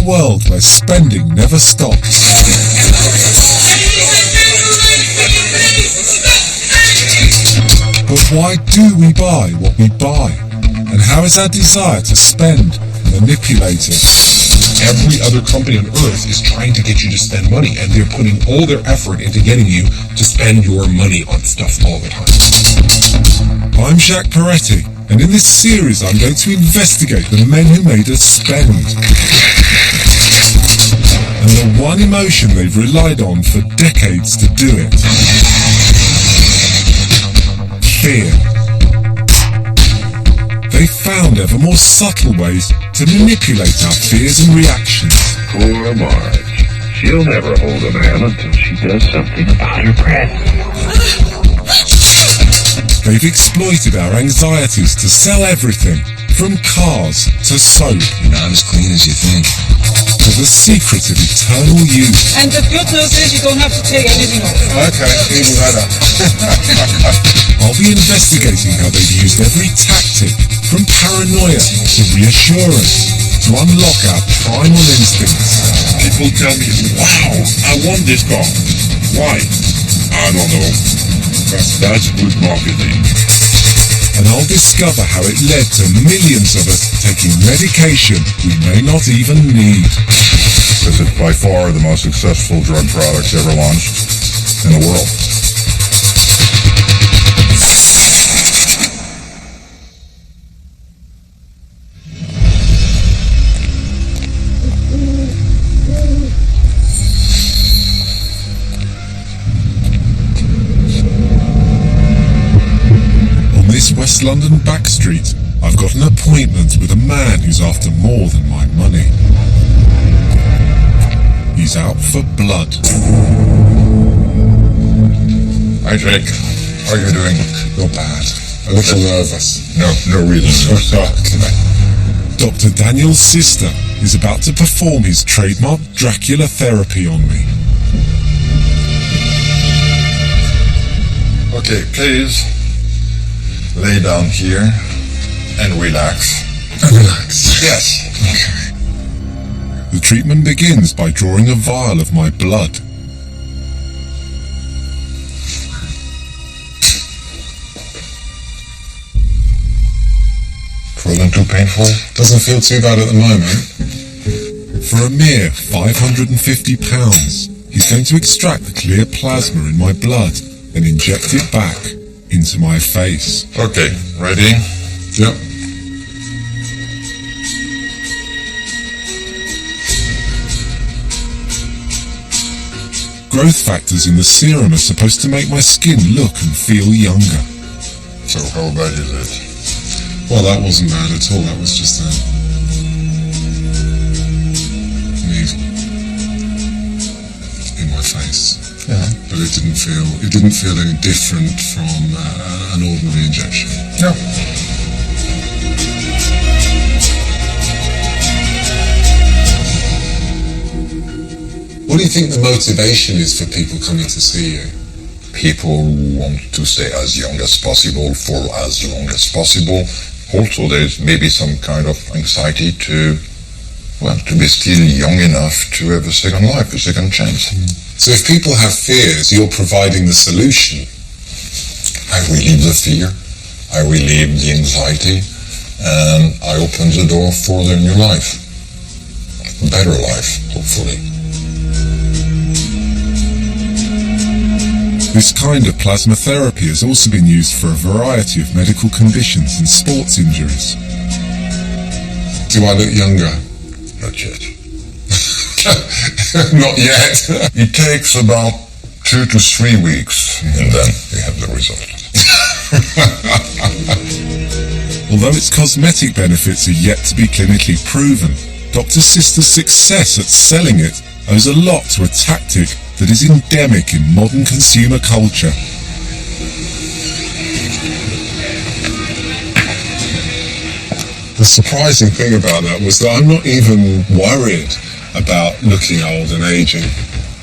world where spending never stops. But why do we buy what we buy? And how is our desire to spend manipulated? Every other company on earth is trying to get you to spend money, and they're putting all their effort into getting you to spend your money on stuff all the time. I'm Jacques Peretti, and in this series I'm going to investigate the men who made us spend. And the one emotion they've relied on for decades to do it. Fear. They found ever more subtle ways to manipulate our fears and reactions. Poor Marge. She'll never hold a man until she does something about her breath. They've exploited our anxieties to sell everything, from cars to soap. You're not as clean as you think. To the secret of eternal youth. And the good news is you don't have to take anything off. Okay, even better. I'll be investigating how they've used every tactic, from paranoia to reassurance, to unlock our primal instincts. People tell me, wow, I want this car. Why? I don't know. That's good marketing. And I'll discover how it led to millions of us taking medication we may not even need. This is by far the most successful drug product ever launched in the world. West London back street, I've got an appointment with a man who's after more than my money. He's out for blood. Hi Jake, how are you doing? Not bad. A little nervous. No reason. Dr. Daniel's sister is about to perform his trademark Dracula therapy on me. Okay, please. Lay down here and relax. Relax? Yes. Okay. The treatment begins by drawing a vial of my blood. Feeling too painful? Doesn't feel too bad at the moment. For a mere £550, he's going to extract the clear plasma in my blood and inject it back into my face. Okay, ready? Yep. Growth factors in the serum are supposed to make my skin look and feel younger. So how bad is it? Well, that wasn't bad at all. That was just a needle in my face. Yeah. But it didn't feel any different from an ordinary injection. No. What do you think the motivation is for people coming to see you? People want to stay as young as possible for as long as possible. Also, there's maybe some kind of anxiety to be still young enough to have a second life, a second chance. So if people have fears, you're providing the solution. I relieve the fear, I relieve the anxiety, and I open the door for their new life. A better life, hopefully. This kind of plasma therapy has also been used for a variety of medical conditions and sports injuries. Do I look younger? Not yet. Not yet. It takes about 2 to 3 weeks, and then we have the result. Although its cosmetic benefits are yet to be clinically proven, Dr. Sister's success at selling it owes a lot to a tactic that is endemic in modern consumer culture. The surprising thing about that was that I'm not even worried about looking old and aging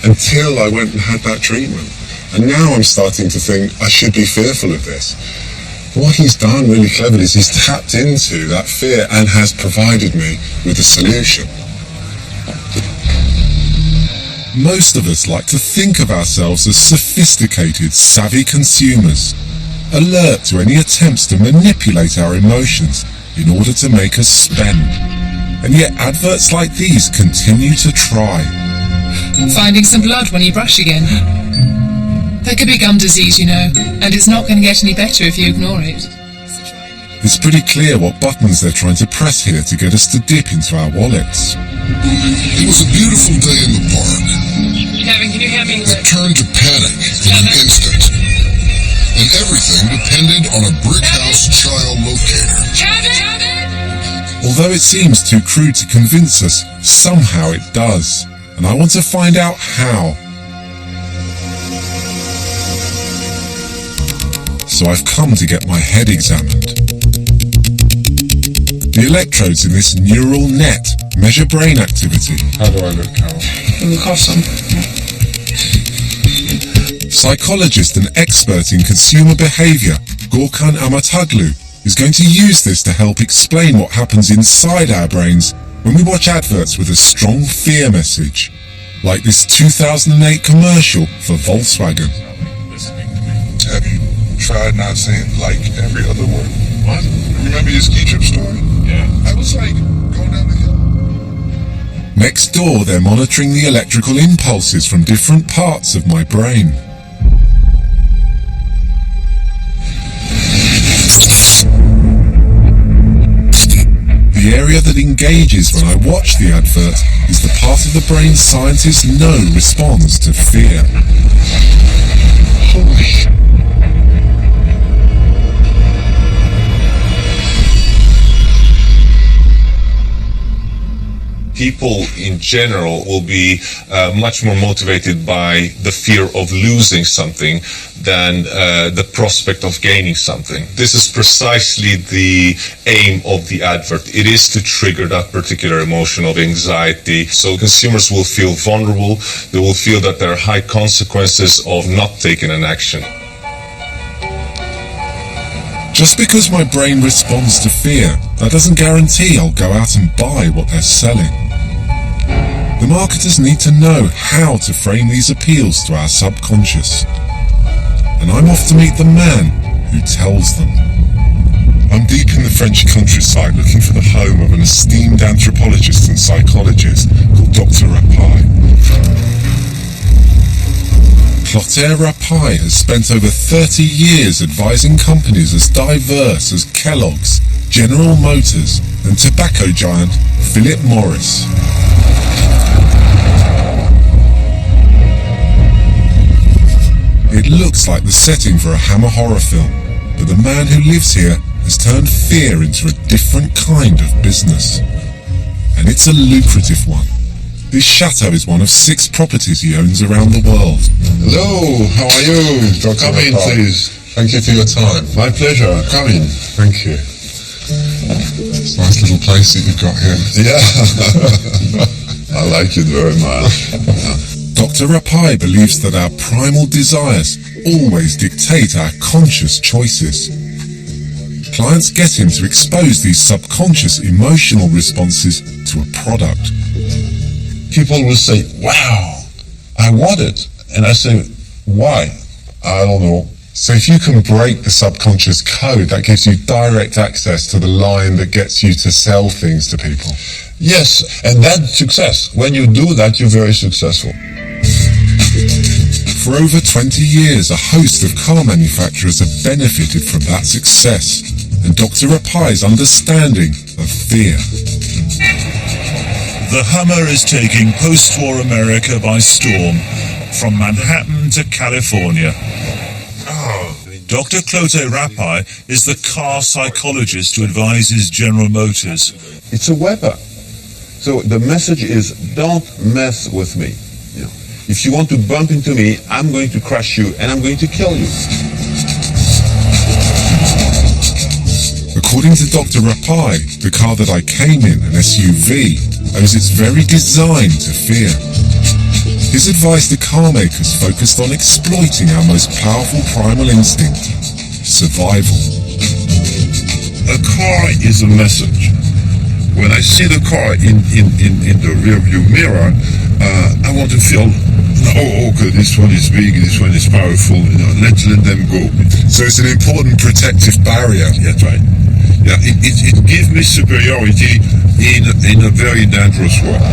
until I went and had that treatment. And now I'm starting to think I should be fearful of this. What he's done really cleverly is he's tapped into that fear and has provided me with a solution. Most of us like to think of ourselves as sophisticated, savvy consumers, alert to any attempts to manipulate our emotions in order to make us spend. And yet adverts like these continue to try. Finding some blood when you brush again. There could be gum disease, you know, and it's not going to get any better if you ignore it. It's pretty clear what buttons they're trying to press here to get us to dip into our wallets. It was a beautiful day in the park. Kevin, can you hear me? It turned to panic in an instant. And everything depended on a brick house child locator. Although it seems too crude to convince us, somehow it does. And I want to find out how. So I've come to get my head examined. The electrodes in this neural net measure brain activity. How do I look, Carol? Look awesome. Psychologist and expert in consumer behavior, Gorkan Amataglu, is going to use this to help explain what happens inside our brains when we watch adverts with a strong fear message, like this 2008 commercial for Volkswagen. Have you tried not saying like every other word? What? Remember your ski trip story? Yeah. I was like, going down the hill. Next door, they're monitoring the electrical impulses from different parts of my brain. The area that engages when I watch the advert is the part of the brain scientists know responds to fear. Holy. People in general will be much more motivated by the fear of losing something than the prospect of gaining something. This is precisely the aim of the advert. It is to trigger that particular emotion of anxiety. So consumers will feel vulnerable. They will feel that there are high consequences of not taking an action. Just because my brain responds to fear, that doesn't guarantee I'll go out and buy what they're selling. The marketers need to know how to frame these appeals to our subconscious. And I'm off to meet the man who tells them. I'm deep in the French countryside looking for the home of an esteemed anthropologist and psychologist called Dr. Rappai. Clotaire Rappai has spent over 30 years advising companies as diverse as Kellogg's, General Motors, and tobacco giant Philip Morris. It looks like the setting for a Hammer horror film, but the man who lives here has turned fear into a different kind of business. And it's a lucrative one. This chateau is one of 6 properties he owns around the world. Hello, how are you? Come in, please. Thank you for your time. My pleasure. Come in. Thank you. It's a nice little place that you've got here. Yeah. I like it very much. Dr. Rappai believes that our primal desires always dictate our conscious choices. Clients get him to expose these subconscious emotional responses to a product. People will say, wow, I want it. And I say, why? I don't know. So if you can break the subconscious code, that gives you direct access to the line that gets you to sell things to people. Yes, and that's success. When you do that, you're very successful. For over 20 years, a host of car manufacturers have benefited from that success, and Dr. Rappai's understanding of fear. The Hummer is taking post-war America by storm, from Manhattan to California. Dr. Clotaire Rappai is the car psychologist who advises General Motors. It's a weapon. So the message is, don't mess with me. You know, if you want to bump into me, I'm going to crush you and I'm going to kill you. According to Dr. Rappai, the car that I came in, an SUV, owes its very design to fear. His advice to car makers focused on exploiting our most powerful primal instinct, survival. A car is a message. When I see the car in the rearview mirror, I want to feel, okay, this one is big, this one is powerful, let them go. So it's an important protective barrier. That's right. Yeah, it gives me superiority in a very dangerous world.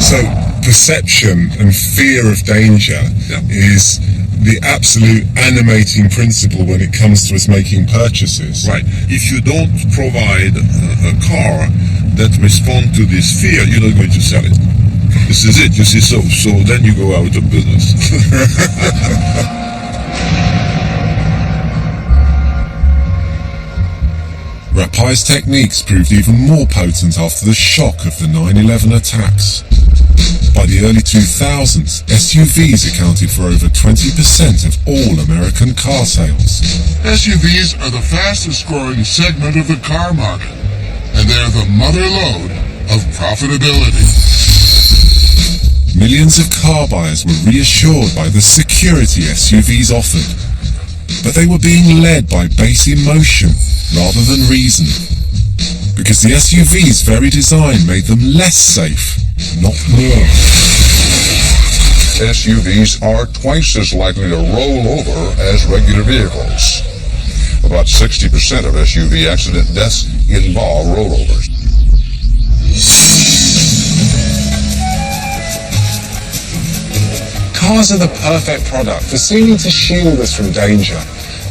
So perception and fear of danger is the absolute animating principle when it comes to us making purchases. Right. If you don't provide a car that responds to this fear, you're not going to sell it. This is it, you see, so then you go out of business. Rapai's techniques proved even more potent after the shock of the 9/11 attacks. By the early 2000s, SUVs accounted for over 20% of all American car sales. SUVs are the fastest growing segment of the car market, and they're the mother lode of profitability. Millions of car buyers were reassured by the security SUVs offered, but they were being led by base emotion rather than reason, because the SUV's very design made them less safe, not more. SUVs are twice as likely to roll over as regular vehicles. About 60% of SUV accident deaths involve rollovers. Cars are the perfect product for seeming to shield us from danger,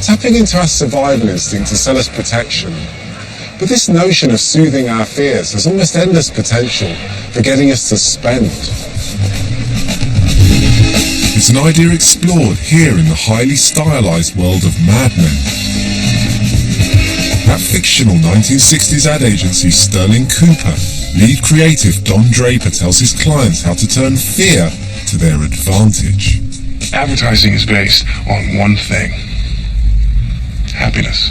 tapping into our survival instinct to sell us protection. But this notion of soothing our fears has almost endless potential for getting us to spend. It's an idea explored here in the highly stylized world of Mad Men. At fictional 1960s ad agency Sterling Cooper, lead creative Don Draper tells his clients how to turn fear to their advantage. Advertising is based on one thing: happiness.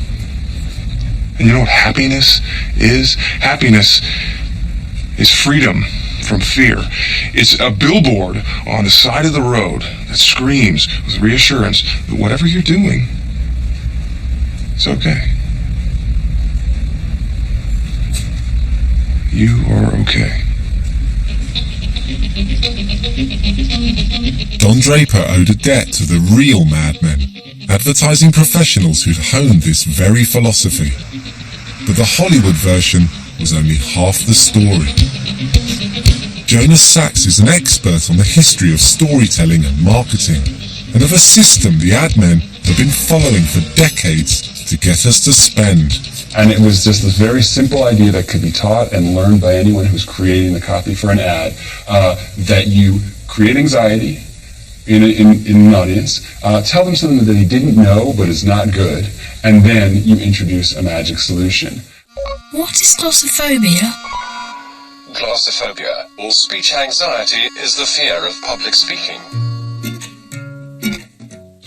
And you know what happiness is? Happiness is freedom from fear. It's a billboard on the side of the road that screams with reassurance that whatever you're doing, it's okay. You are okay. Don Draper owed a debt to the real Mad Men, advertising professionals who'd honed this very philosophy. But the Hollywood version was only half the story. Jonas Sachs is an expert on the history of storytelling and marketing, and of a system the ad men have been following for decades to get us to spend. And it was just this very simple idea that could be taught and learned by anyone who's creating the copy for an ad, that you create anxiety in an audience, tell them something that they didn't know but is not good, and then you introduce a magic solution. What is glossophobia? Glossophobia, or speech anxiety, is the fear of public speaking.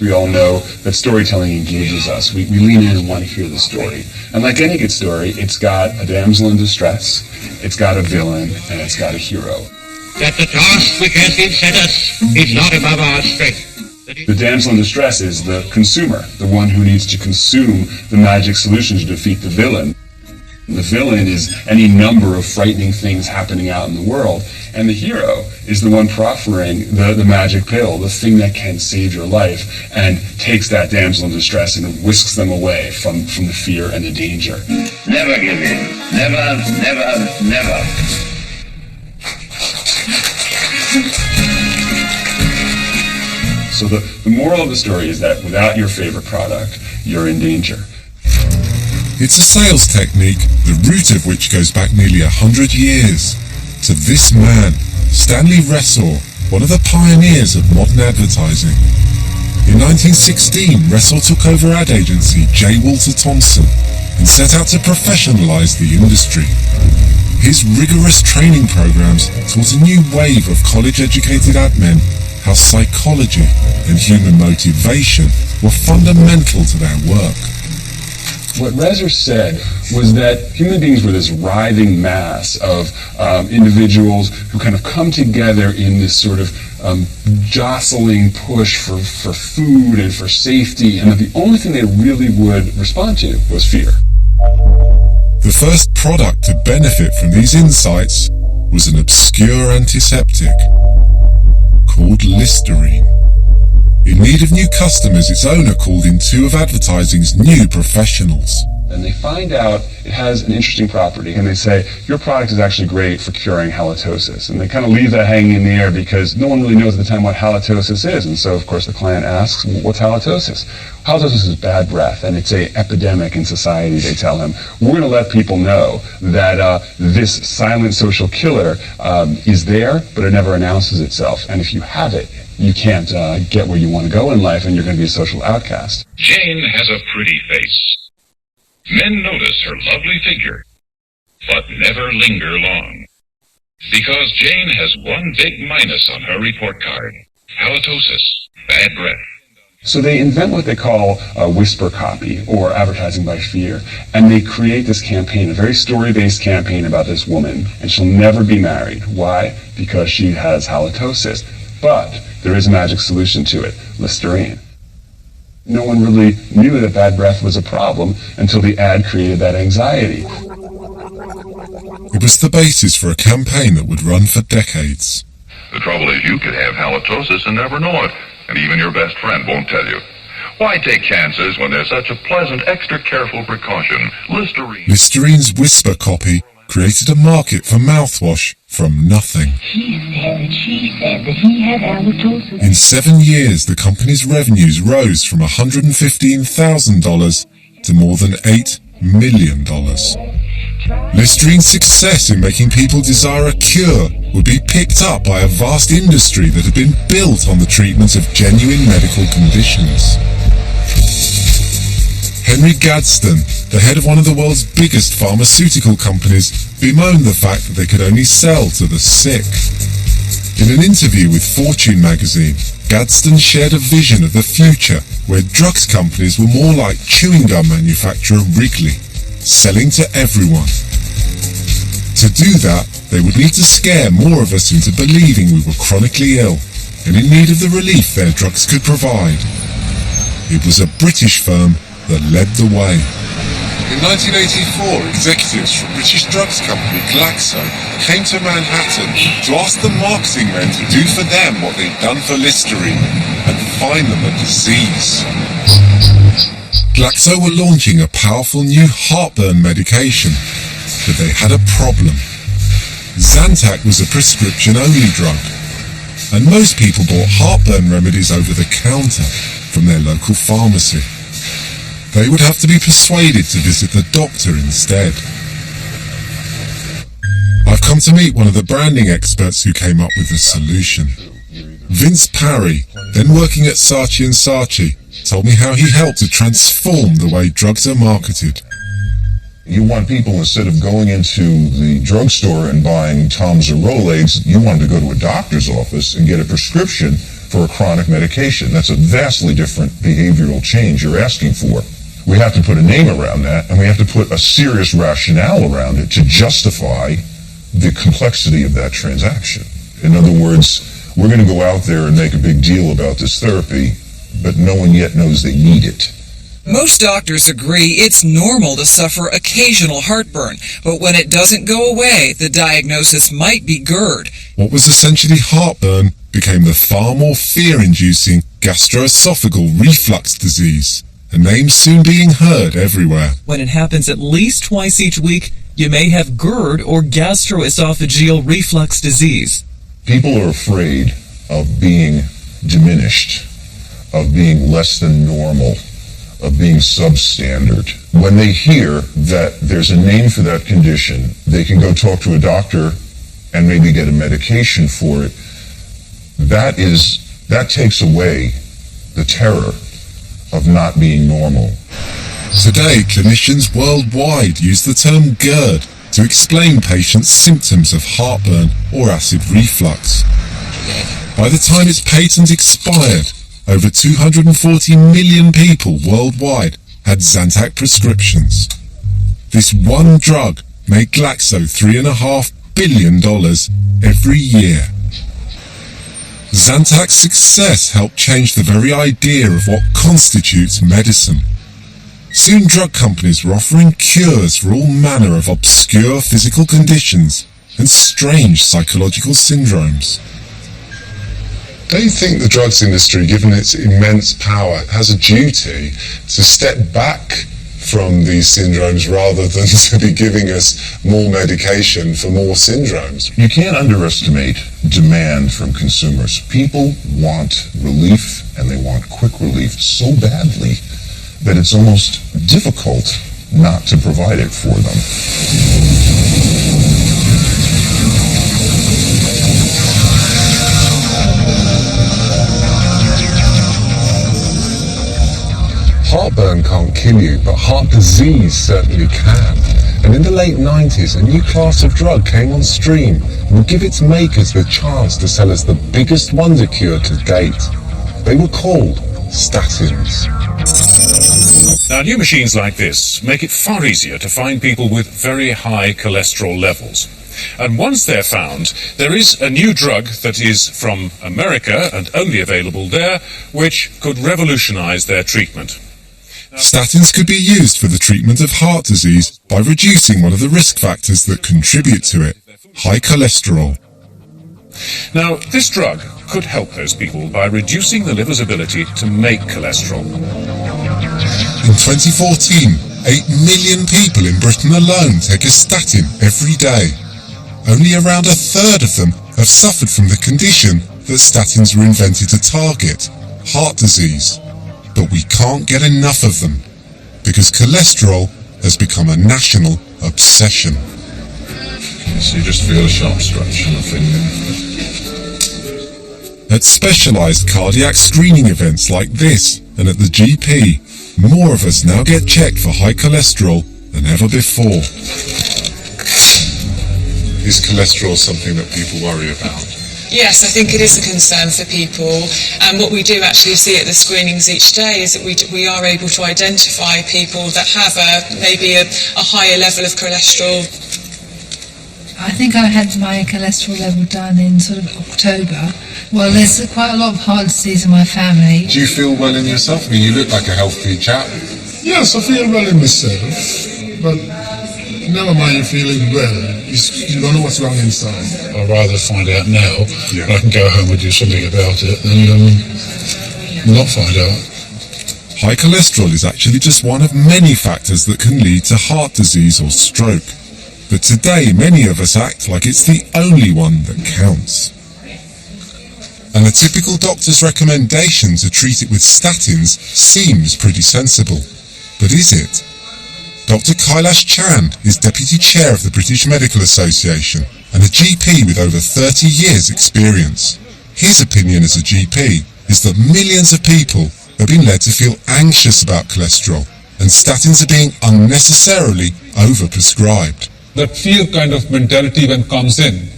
We all know that storytelling engages us. We lean in and want to hear the story. And like any good story, it's got a damsel in distress, it's got a villain, and it's got a hero. That the task which has been set us is not above our strength. The damsel in distress is the consumer, the one who needs to consume the magic solution to defeat the villain. The villain is any number of frightening things happening out in the world, and the hero is the one proffering the magic pill, the thing that can save your life, and takes that damsel in distress and whisks them away from the fear and the danger. Never give in. Never, never, never. So the moral of the story is that without your favorite product, you're in danger. It's a sales technique, the root of which goes back nearly 100 years. To this man, Stanley Ressor, one of the pioneers of modern advertising. In 1916, Ressor took over ad agency J. Walter Thompson and set out to professionalize the industry. His rigorous training programs taught a new wave of college-educated ad men how psychology and human motivation were fundamental to their work. What Ressor said was that human beings were this writhing mass of individuals who kind of come together in this sort of jostling push for food and for safety, and that the only thing they really would respond to was fear. The first product to benefit from these insights was an obscure antiseptic called Listerine. In need of new customers, its owner called in two of advertising's new professionals. And they find out it has an interesting property, and they say, your product is actually great for curing halitosis. And they kind of leave that hanging in the air because no one really knows at the time what halitosis is. And so, of course, the client asks, well, what's halitosis? Halitosis is bad breath, and it's an epidemic in society, they tell him. We're going to let people know that this silent social killer is there, but it never announces itself. And if you have it, you can't get where you want to go in life, and you're going to be a social outcast. Jane has a pretty face. Men notice her lovely figure, but never linger long. Because Jane has one big minus on her report card: halitosis, bad breath. So they invent what they call whisper copy, or advertising by fear, and they create this campaign, a very story-based campaign about this woman, and she'll never be married. Why? Because she has halitosis. But there is a magic solution to it: Listerine. No one really knew that bad breath was a problem until the ad created that anxiety. It was the basis for a campaign that would run for decades. The trouble is you could have halitosis and never know it, and even your best friend won't tell you. Why take chances when there's such a pleasant, extra careful precaution? Listerine. Listerine's whisper copy created a market for mouthwash from nothing. She said that he had halitosis. In 7 years, the company's revenues rose from $115,000 to more than $8 million. Listerine's success in making people desire a cure would be picked up by a vast industry that had been built on the treatment of genuine medical conditions. Henry Gadsden, the head of one of the world's biggest pharmaceutical companies, bemoaned the fact that they could only sell to the sick. In an interview with Fortune magazine, Gadsden shared a vision of the future where drugs companies were more like chewing gum manufacturer Wrigley, selling to everyone. To do that, they would need to scare more of us into believing we were chronically ill and in need of the relief their drugs could provide. It was a British firm that led the way. In 1984, executives from British drugs company Glaxo came to Manhattan to ask the marketing men to do for them what they'd done for Listerine and find them a disease. Glaxo were launching a powerful new heartburn medication, but they had a problem. Zantac was a prescription-only drug, and most people bought heartburn remedies over the counter from their local pharmacy. They would have to be persuaded to visit the doctor instead. I've come to meet one of the branding experts who came up with the solution. Vince Parry, then working at Saatchi & Saatchi, told me how he helped to transform the way drugs are marketed. You want people, instead of going into the drugstore and buying Tums or Rolaids, you want them to go to a doctor's office and get a prescription for a chronic medication. That's a vastly different behavioral change you're asking for. We have to put a name around that, and we have to put a serious rationale around it to justify the complexity of that transaction. In other words, we're going to go out there and make a big deal about this therapy, but no one yet knows they need it. Most doctors agree it's normal to suffer occasional heartburn, but when it doesn't go away, the diagnosis might be GERD. What was essentially heartburn became the far more fear-inducing gastroesophageal reflux disease, a name soon being heard everywhere. When it happens at least twice each week, you may have GERD or gastroesophageal reflux disease. People are afraid of being diminished, of being less than normal, of being substandard. When they hear that there's a name for that condition, they can go talk to a doctor and maybe get a medication for it. That takes away the terror of not being normal. Today, clinicians worldwide use the term GERD to explain patients' symptoms of heartburn or acid reflux. By the time its patent expired, over 240 million people worldwide had Zantac prescriptions. This one drug made Glaxo $3.5 billion every year. Zantac's success helped change the very idea of what constitutes medicine. Soon drug companies were offering cures for all manner of obscure physical conditions and strange psychological syndromes. Don't you think the drugs industry, given its immense power, has a duty to step back from these syndromes rather than to be giving us more medication for more syndromes? You can't underestimate demand from consumers. People want relief, and they want quick relief so badly that it's almost difficult not to provide it for them. Heartburn can't kill you, but heart disease certainly can. And in the late 90s, a new class of drug came on stream and would give its makers the chance to sell us the biggest wonder cure to date. They were called statins. Now, new machines like this make it far easier to find people with very high cholesterol levels. And once they're found, there is a new drug that is from America and only available there, which could revolutionize their treatment. Statins could be used for the treatment of heart disease by reducing one of the risk factors that contribute to it, high cholesterol. Now, this drug could help those people by reducing the liver's ability to make cholesterol. In 2014, 8 million people in Britain alone take a statin every day. Only around a third of them have suffered from the condition that statins were invented to target, heart disease. But we can't get enough of them, because cholesterol has become a national obsession. So you just feel a sharp stretch on the finger. At specialised cardiac screening events like this, and at the GP, more of us now get checked for high cholesterol than ever before. Is cholesterol something that people worry about? Yes, I think it is a concern for people, and what we do actually see at the screenings each day is that we are able to identify people that have maybe a higher level of cholesterol. I think I had my cholesterol level done in sort of October. Well, there's quite a lot of heart disease in my family. Do you feel well in yourself? I mean, you look like a healthy chap. Yes, I feel well in myself, but never mind feeling well. You don't know what's wrong inside. I'd rather find out now. Yeah. I can go home and do something about it than not find out. High cholesterol is actually just one of many factors that can lead to heart disease or stroke. But today, many of us act like it's the only one that counts. And the typical doctor's recommendation to treat it with statins seems pretty sensible. But is it? Dr. Kailash Chand is Deputy Chair of the British Medical Association and a GP with over 30 years' experience. His opinion as a GP is that millions of people have been led to feel anxious about cholesterol, and statins are being unnecessarily overprescribed. That fear kind of mentality when comes in,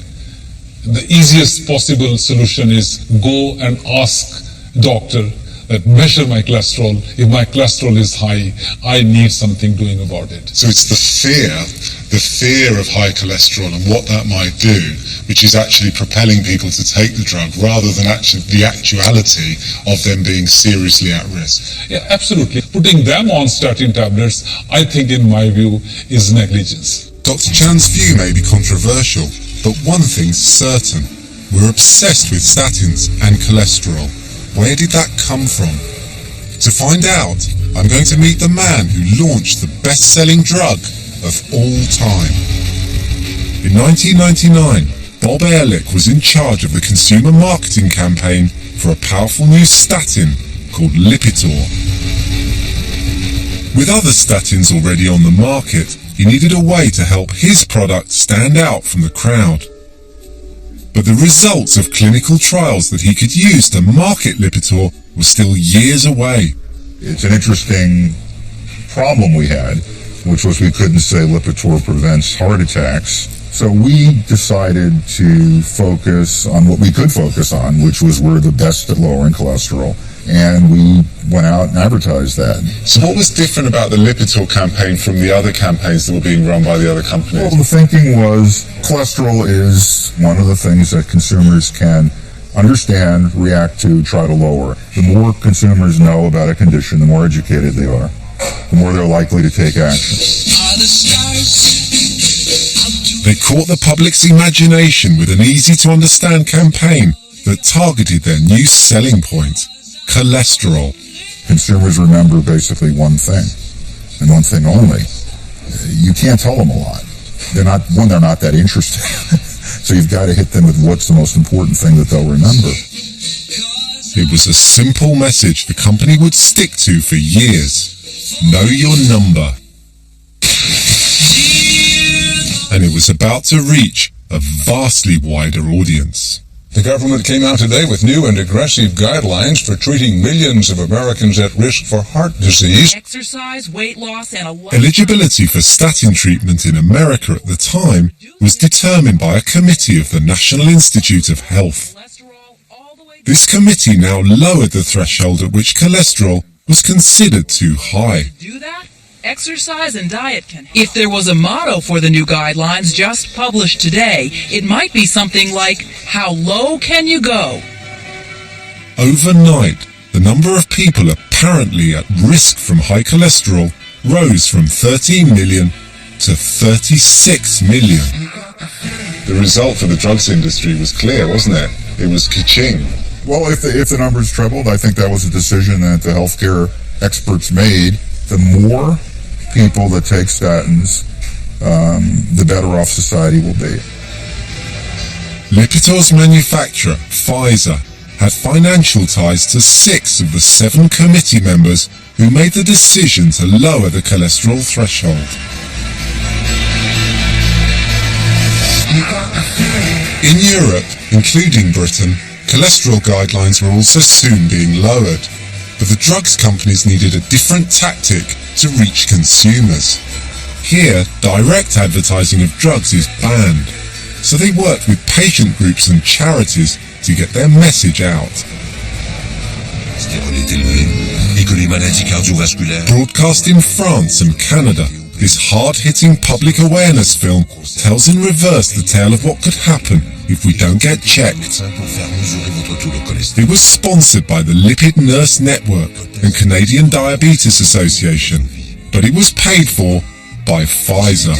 the easiest possible solution is go and ask doctor that measure my cholesterol. If my cholesterol is high, I need something doing about it. So it's the fear of high cholesterol and what that might do, which is actually propelling people to take the drug rather than actually the actuality of them being seriously at risk. Yeah, absolutely. Putting them on statin tablets, I think in my view, is negligence. Dr. Chand's view may be controversial, but one thing's certain. We're obsessed with statins and cholesterol. Where did that come from? To find out, I'm going to meet the man who launched the best-selling drug of all time. In 1999, Bob Ehrlich was in charge of the consumer marketing campaign for a powerful new statin called Lipitor. With other statins already on the market, he needed a way to help his product stand out from the crowd. But the results of clinical trials that he could use to market Lipitor were still years away. It's an interesting problem we had, which was we couldn't say Lipitor prevents heart attacks. So we decided to focus on what we could focus on, which was we're the best at lowering cholesterol. And we went out and advertised that. So what was different about the Lipitor campaign from the other campaigns that were being run by the other companies? Well, the thinking was cholesterol is one of the things that consumers can understand, react to, try to lower. The more consumers know about a condition, the more educated they are, the more they're likely to take action. They caught the public's imagination with an easy-to-understand campaign that targeted their new selling point, cholesterol. Consumers remember basically one thing, and one thing only. You can't tell them a lot. They're not that interested. So you've got to hit them with what's the most important thing that they'll remember. It was a simple message the company would stick to for years. Know your number. And it was about to reach a vastly wider audience. The government came out today with new and aggressive guidelines for treating millions of Americans at risk for heart disease. Exercise, weight loss, and a Eligibility for statin treatment in America at the time was determined by a committee of the National Institute of Health. This committee now lowered the threshold at which cholesterol was considered too high. Do that? Exercise and diet can help. If there was a motto for the new guidelines just published today, it might be something like, how low can you go? Overnight, the number of people apparently at risk from high cholesterol rose from 13 million to 36 million. The result for the drugs industry was clear, wasn't it? It was ka-ching. Well, if the numbers trebled, I think that was a decision that the healthcare experts made. The more people that take statins, the better off society will be. Lipitor's manufacturer, Pfizer, had financial ties to 6 of the 7 committee members who made the decision to lower the cholesterol threshold. In Europe, including Britain, cholesterol guidelines were also soon being lowered, but the drugs companies needed a different tactic to reach consumers. Here, direct advertising of drugs is banned, so they worked with patient groups and charities to get their message out. Broadcast in France and Canada, this hard-hitting public awareness film tells in reverse the tale of what could happen if we don't get checked. It was sponsored by the Lipid Nurse Network and Canadian Diabetes Association, but it was paid for by Pfizer.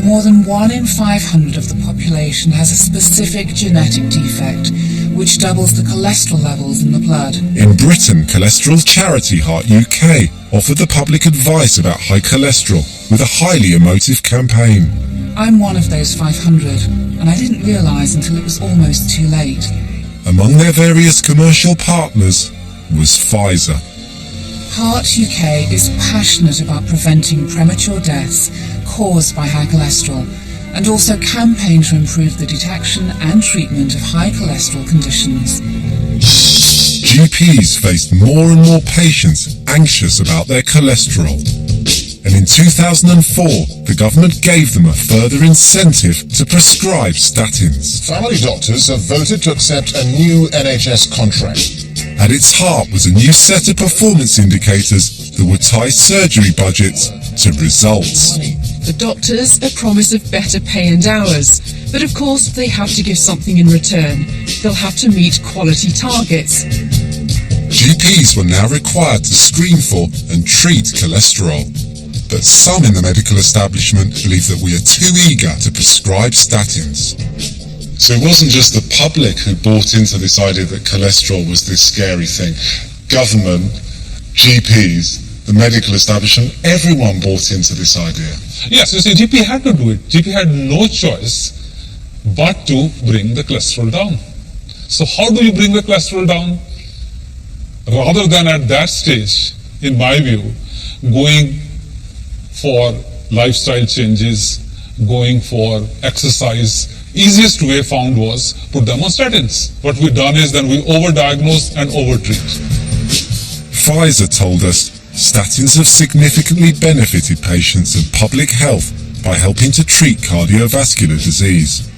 More than 1 in 500 of the population has a specific genetic defect, which doubles the cholesterol levels in the blood. In Britain, cholesterol charity Heart UK offered the public advice about high cholesterol with a highly emotive campaign. I'm one of those 500, and I didn't realise until it was almost too late. Among their various commercial partners was Pfizer. Heart UK is passionate about preventing premature deaths caused by high cholesterol, and also campaign to improve the detection and treatment of high cholesterol conditions. GPs faced more and more patients anxious about their cholesterol. And in 2004, the government gave them a further incentive to prescribe statins. Family doctors have voted to accept a new NHS contract. At its heart was a new set of performance indicators that would tie surgery budgets to results. The doctors a promise of better pay and hours, but of course they have to give something in return. They'll have to meet quality targets. GPs were now required to screen for and treat cholesterol. But some in the medical establishment believe that we are too eager to prescribe statins. So it wasn't just the public who bought into this idea that cholesterol was this scary thing. Government, GPs, the medical establishment, everyone bought into this idea. Yes, you see, GP had to do it. GP had no choice but to bring the cholesterol down. So how do you bring the cholesterol down? Rather than at that stage, in my view, going for lifestyle changes, going for exercise, easiest way found was put them on statins. What we've done is then we overdiagnose and overtreat. Pfizer told us statins have significantly benefited patients and public health by helping to treat cardiovascular disease.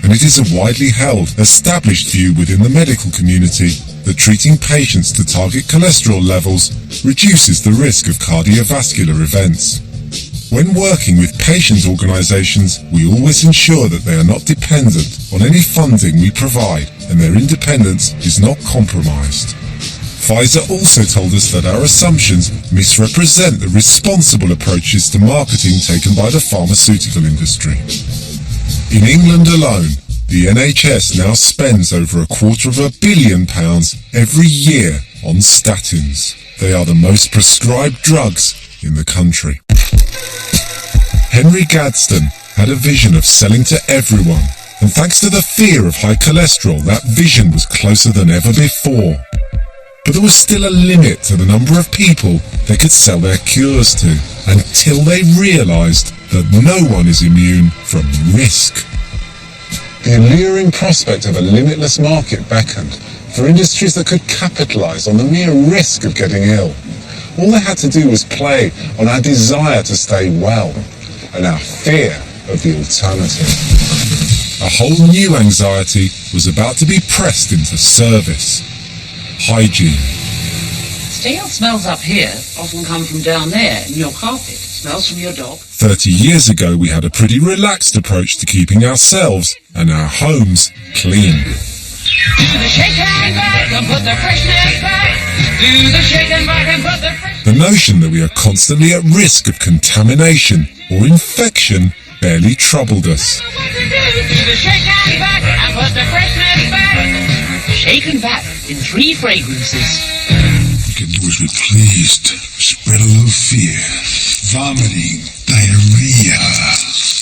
And it is a widely held, established view within the medical community that treating patients to target cholesterol levels reduces the risk of cardiovascular events. When working with patient organisations, we always ensure that they are not dependent on any funding we provide and their independence is not compromised. Pfizer also told us that our assumptions misrepresent the responsible approaches to marketing taken by the pharmaceutical industry. In England alone, the NHS now spends over £250 million every year on statins. They are the most prescribed drugs in the country. Henry Gadsden had a vision of selling to everyone, and thanks to the fear of high cholesterol, that vision was closer than ever before. But there was still a limit to the number of people they could sell their cures to, until they realised that no one is immune from risk. The alluring prospect of a limitless market beckoned for industries that could capitalise on the mere risk of getting ill. All they had to do was play on our desire to stay well and our fear of the alternative. A whole new anxiety was about to be pressed into service. Hygiene. Stale smells up here often come from down there in your carpet. Smells from your dog. 30 years ago, we had a pretty relaxed approach to keeping ourselves and our homes clean. Do the shake and back and put the freshness back. Do the shake and back and put the freshness. The notion that we are constantly at risk of contamination or infection barely troubled us. Do the shake and back and put the freshness back. Shake and back in 3 fragrances. You can do as we're pleased. Spread a little fear. Vomiting, diarrhea,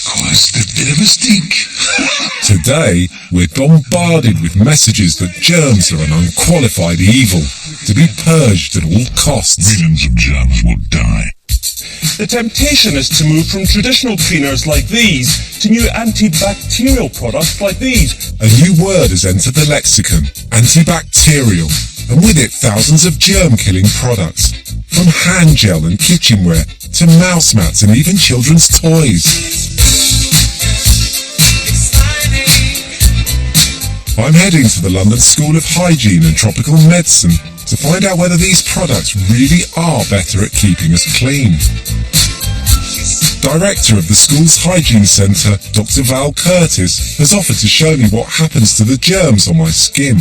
caused a bit of a stink. Today, we're bombarded with messages that germs are an unqualified evil, to be purged at all costs. Millions of germs will die. The temptation is to move from traditional cleaners like these to new antibacterial products like these. A new word has entered the lexicon, antibacterial, and with it thousands of germ-killing products, from hand gel and kitchenware to mouse mats and even children's toys. I'm heading to the London School of Hygiene and Tropical Medicine to find out whether these products really are better at keeping us clean. Director of the school's hygiene centre, Dr. Val Curtis, has offered to show me what happens to the germs on my skin.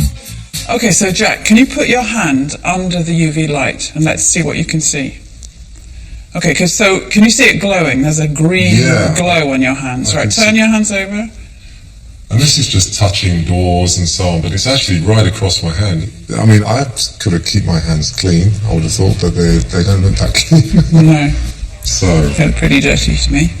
Okay, so Jack, can you put your hand under the UV light and let's see what you can see? Okay, so can you see it glowing? There's a green glow on your hands. Right, turn your hands over. And this is just touching doors and so on, but it's actually right across my hand. I mean, I could have kept my hands clean, I would have thought, but they don't look that clean. No. So. They look pretty dirty to me.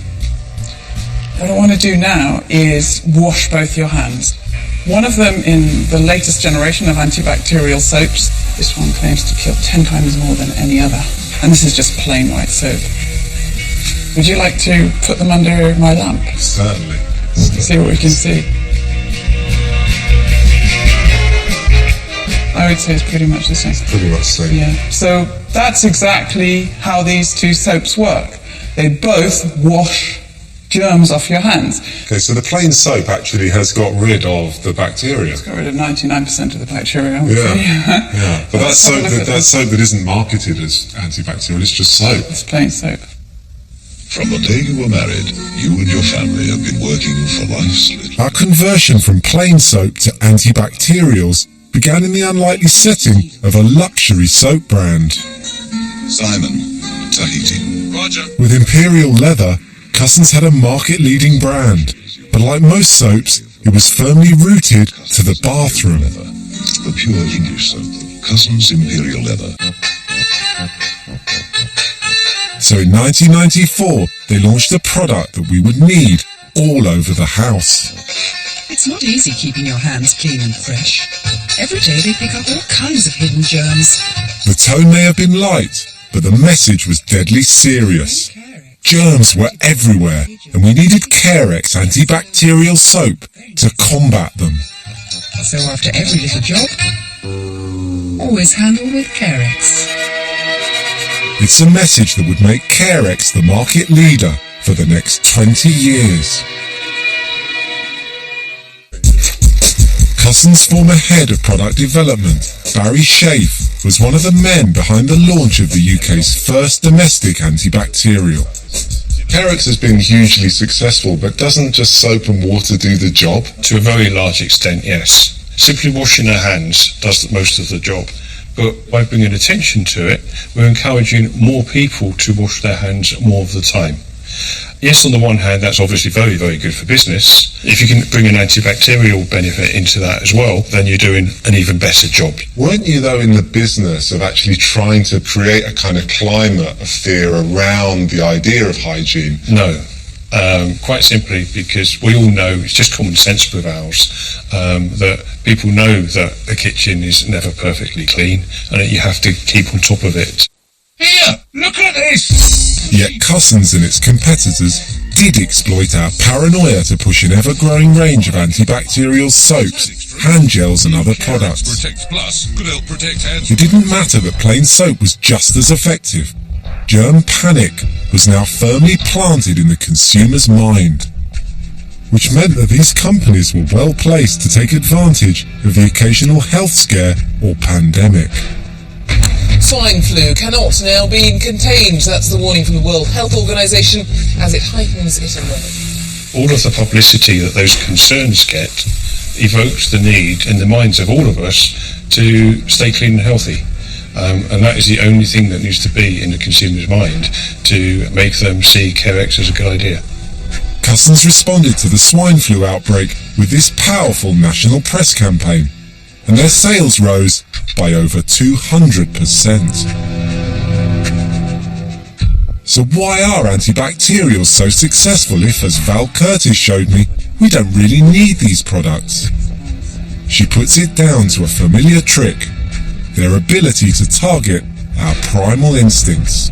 What I want to do now is wash both your hands. One of them in the latest generation of antibacterial soaps. This one claims to kill 10 times more than any other. And this is just plain white soap. Would you like to put them under my lamp? Certainly. See what we can see. I would say it's pretty much the same. Pretty much the same. Yeah. So that's exactly how these two soaps work. They both wash germs off your hands. Okay, so the plain soap actually has got rid of the bacteria. It's got rid of 99% of the bacteria. Yeah. But that's soap that isn't marketed as antibacterial, it's just soap. It's plain soap. From the day you were married, you and your family have been working for life's little. Our conversion from plain soap to antibacterials began in the unlikely setting of a luxury soap brand. Simon, Tahiti. Roger. With Imperial Leather, Cousins had a market-leading brand, but like most soaps, it was firmly rooted to the bathroom. The pure English soap, Cousins Imperial Leather. So in 1994, they launched a product that we would need all over the house. It's not easy keeping your hands clean and fresh. Every day they pick up all kinds of hidden germs. The tone may have been light, but the message was deadly serious. Germs were everywhere, and we needed Carex antibacterial soap to combat them. So after every little job, always handle with Carex. It's a message that would make Carex the market leader for the next 20 years. Cousins' former head of product development, Barry Schaaf, was one of the men behind the launch of the UK's first domestic antibacterial. Carex has been hugely successful, but doesn't just soap and water do the job? To a very large extent, yes. Simply washing our hands does most of the job. But by bringing attention to it, we're encouraging more people to wash their hands more of the time. Yes, on the one hand, that's obviously very, very good for business. If you can bring an antibacterial benefit into that as well, then you're doing an even better job. Weren't you, though, in the business of actually trying to create a kind of climate of fear around the idea of hygiene? No. Quite simply because we all know, it's just common sense with ours, that people know that the kitchen is never perfectly clean and that you have to keep on top of it. Here, look at this! Yet Cussons and its competitors did exploit our paranoia to push an ever-growing range of antibacterial soaps, hand gels and other products. It didn't matter that plain soap was just as effective. Germ panic was now firmly planted in the consumer's mind, which meant that these companies were well placed to take advantage of the occasional health scare or pandemic. Swine flu cannot now be contained. That's the warning from the World Health Organization as it heightens its alert. All of the publicity that those concerns get evokes the need in the minds of all of us to stay clean and healthy. And that is the only thing that needs to be in the consumer's mind to make them see Carex as a good idea. Cussons responded to the swine flu outbreak with this powerful national press campaign, and their sales rose by over 200%. So why are antibacterials so successful if, as Val Curtis showed me, we don't really need these products? She puts it down to a familiar trick: their ability to target our primal instincts.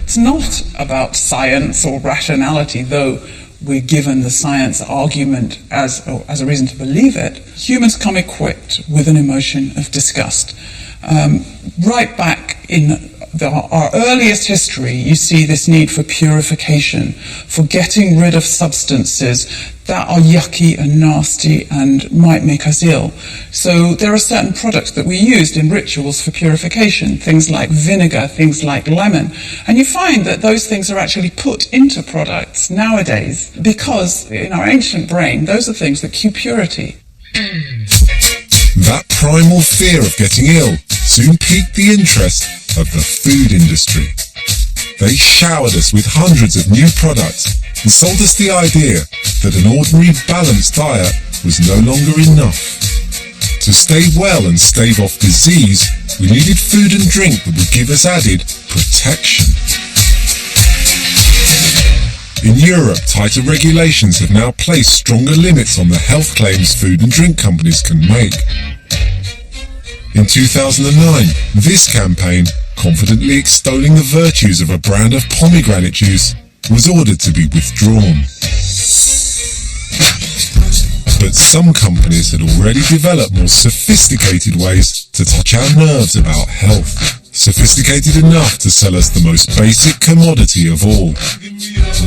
It's not about science or rationality, though we're given the science argument as a reason to believe it. Humans come equipped with an emotion of disgust. Right back in our earliest history, you see this need for purification, for getting rid of substances that are yucky and nasty and might make us ill. So there are certain products that we used in rituals for purification, things like vinegar, things like lemon. And you find that those things are actually put into products nowadays because in our ancient brain, those are things that cue purity. That primal fear of getting ill soon piqued the interest of the food industry. They showered us with hundreds of new products and sold us the idea that an ordinary balanced diet was no longer enough. To stay well and stave off disease, we needed food and drink that would give us added protection. In Europe, tighter regulations have now placed stronger limits on the health claims food and drink companies can make. In 2009, this campaign, confidently extolling the virtues of a brand of pomegranate juice, was ordered to be withdrawn. But some companies had already developed more sophisticated ways to touch our nerves about health. Sophisticated enough to sell us the most basic commodity of all: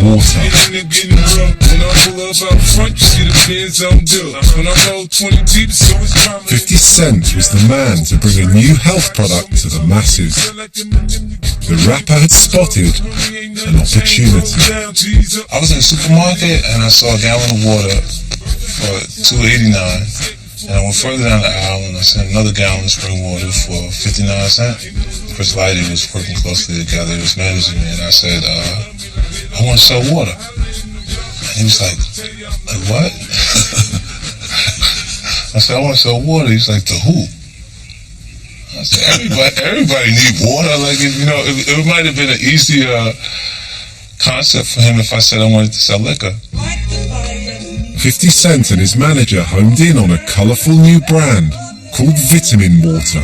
water. 50 Cent was the man to bring a new health product to the masses. The rapper had spotted an opportunity. I was in the supermarket and I saw a gallon of water for $2.89. And I went further down the aisle and I sent another gallon of spring water for 59 cents. Chris Lighty was working closely together, he was managing me, and I said, I want to sell water. And he was like what? I said, I want to sell water. He's like, to who? I said, everybody need water. Like, it might have been an easier concept for him if I said I wanted to sell liquor. 50 Cent and his manager homed in on a colourful new brand called Vitamin Water.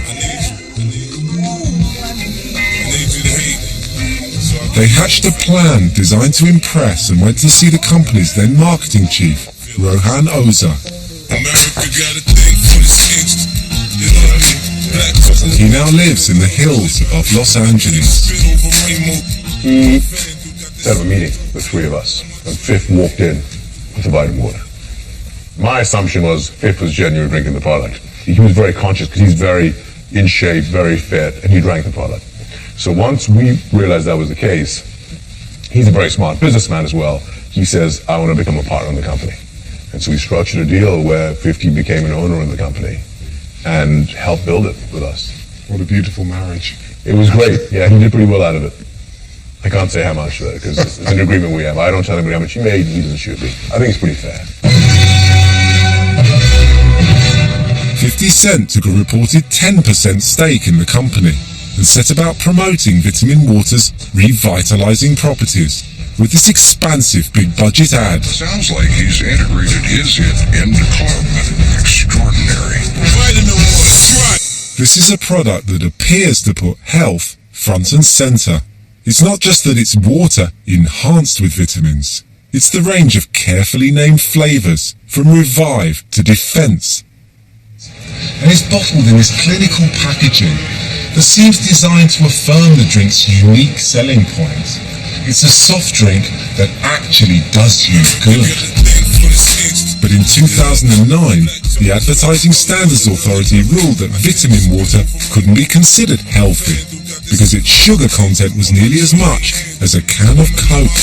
They hatched a plan designed to impress and went to see the company's then marketing chief, Rohan Oza. He now lives in the hills above Los Angeles. He set up a meeting, the three of us, and Fifth walked in with the vitamin water. My assumption was Fifth was genuinely drinking the product. He was very conscious because he's very in shape, very fit, and he drank the product. So once we realized that was the case, he's a very smart businessman as well. He says, I want to become a partner in the company. And so we structured a deal where 50 became an owner in the company and helped build it with us. What a beautiful marriage. It was great. Yeah, he did pretty well out of it. I can't say how much, though, because it's an agreement we have. I don't tell anybody how much he made, he doesn't shoot me. I think it's pretty fair. 50 Cent took a reported 10% stake in the company and set about promoting Vitamin Water's revitalizing properties with this expansive big-budget ad. Sounds like he's integrated his hit in the club. Extraordinary. Vitamin Water, try. This is a product that appears to put health front and center. It's not just that it's water enhanced with vitamins. It's the range of carefully named flavors, from Revive to Defense. And it's bottled in this clinical packaging that seems designed to affirm the drink's unique selling point. It's a soft drink that actually does you good. But in 2009, the Advertising Standards Authority ruled that vitamin water couldn't be considered healthy because its sugar content was nearly as much as a can of Coke.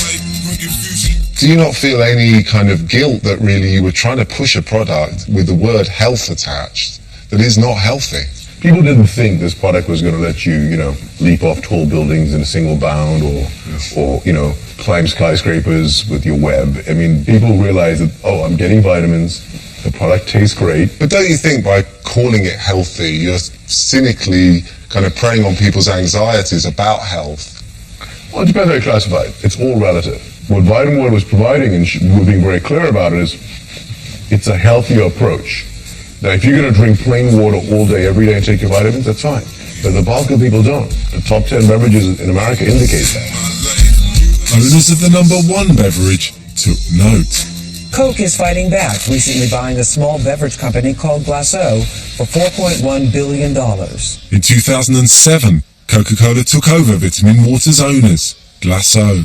Do you not feel any kind of guilt that really you were trying to push a product with the word health attached that is not healthy? People didn't think this product was going to let you, leap off tall buildings in a single bound or climb skyscrapers with your web. I mean, people realized that, I'm getting vitamins, the product tastes great. But don't you think by calling it healthy, you're cynically kind of preying on people's anxieties about health? Well, it depends how you classify it. It's all relative. What Vitamin Water was providing, and we're being very clear about it, is it's a healthier approach. Now, if you're going to drink plain water all day, every day, and take your vitamins, that's fine. But the bulk of people don't. The top 10 beverages in America indicate that. Owners of the #1 beverage took note. Coke is fighting back, recently buying a small beverage company called Glasso for $4.1 billion. In 2007, Coca-Cola took over Vitamin Water's owners, Glasso.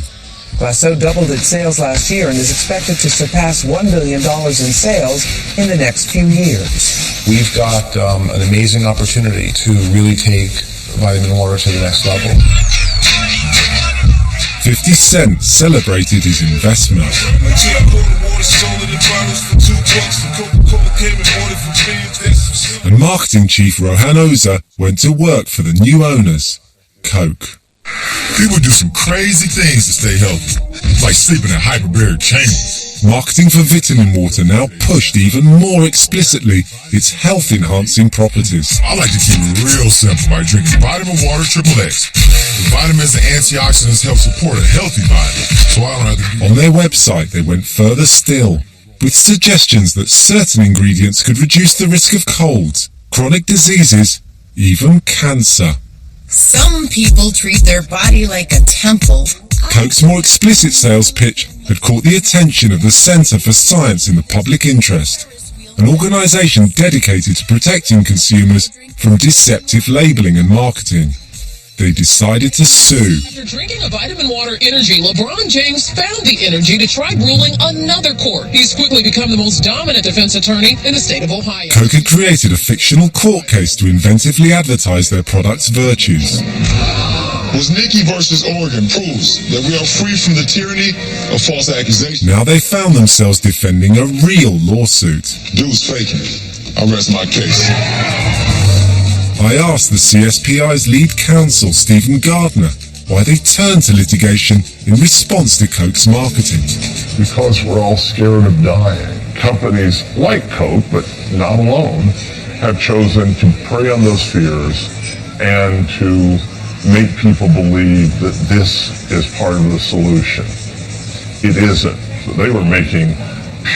Glasso doubled its sales last year and is expected to surpass $1 billion in sales in the next few years. We've got an amazing opportunity to really take Vitamin Water to the next level. 50 Cent celebrated his investment. And marketing chief Rohan Oza went to work for the new owners, Coke. People do some crazy things to stay healthy, like sleeping in hyperbaric chambers. Marketing for Vitamin Water now pushed even more explicitly its health-enhancing properties. I like to keep it real simple by drinking Vitamin Water Triple X. The vitamins and antioxidants help support a healthy body, so I don't have to... On their website, they went further still, with suggestions that certain ingredients could reduce the risk of colds, chronic diseases, even cancer. Some people treat their body like a temple. Coke's more explicit sales pitch had caught the attention of the Centre for Science in the Public Interest, an organisation dedicated to protecting consumers from deceptive labelling and marketing. They decided to sue. After drinking a Vitamin Water Energy, LeBron James found the energy to try ruling another court. He's quickly become the most dominant defense attorney in the state of Ohio. Coke had created a fictional court case to inventively advertise their product's virtues. Wozniacki versus Oregon proves that we are free from the tyranny of false accusations. Now they found themselves defending a real lawsuit. Dude's faking it. I rest my case. I asked the CSPI's lead counsel, Stephen Gardner, why they turned to litigation in response to Coke's marketing. Because we're all scared of dying. Companies like Coke, but not alone, have chosen to prey on those fears and to make people believe that this is part of the solution. It isn't. So they were making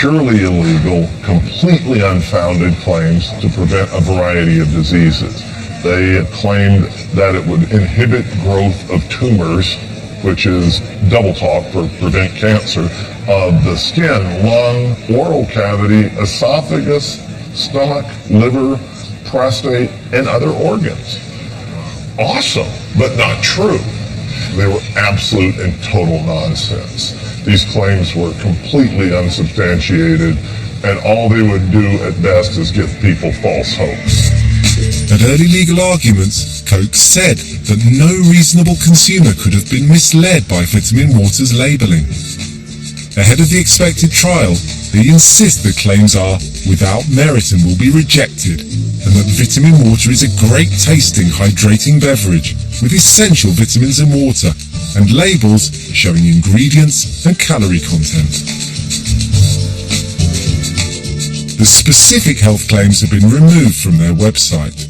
purely illegal, completely unfounded claims to prevent a variety of diseases. They claimed that it would inhibit growth of tumors, which is double talk for prevent cancer, of the skin, lung, oral cavity, esophagus, stomach, liver, prostate, and other organs. Awesome, but not true. They were absolute and total nonsense. These claims were completely unsubstantiated, and all they would do at best is give people false hopes. At early legal arguments, Coke said that no reasonable consumer could have been misled by Vitamin Water's labelling. ahead of the expected trial, they insist the claims are without merit and will be rejected, and that vitamin water is a great tasting, hydrating beverage with essential vitamins and water, and labels showing ingredients and calorie content. The specific health claims have been removed from their website.